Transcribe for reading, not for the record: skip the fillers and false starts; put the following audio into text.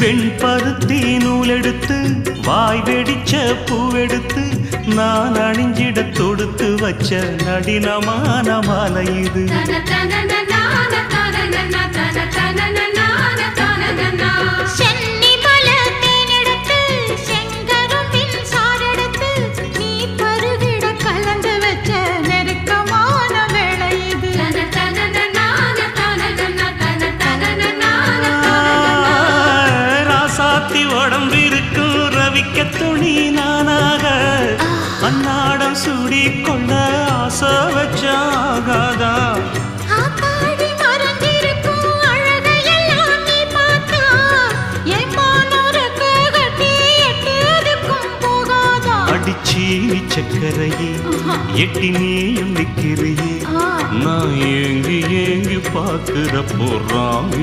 வெண்பருத்தி நூலெடுத்து வாய் வெடிச்ச பூவெடுத்து நான் அணிஞ்சிட தொடுத்து வச்ச நடினமான மாலை இது. உடம்பிருக்கும் ரவிக்க துணி நானாக அன்னாடம் சூடி கொள்ள ஆசை வச்சாகாதா. அடிச்சி சக்கரையே எட்டி நீயும் நிக்கிறையே நான் ஏங்கி ஏங்கி பார்க்கிற போறாங்க.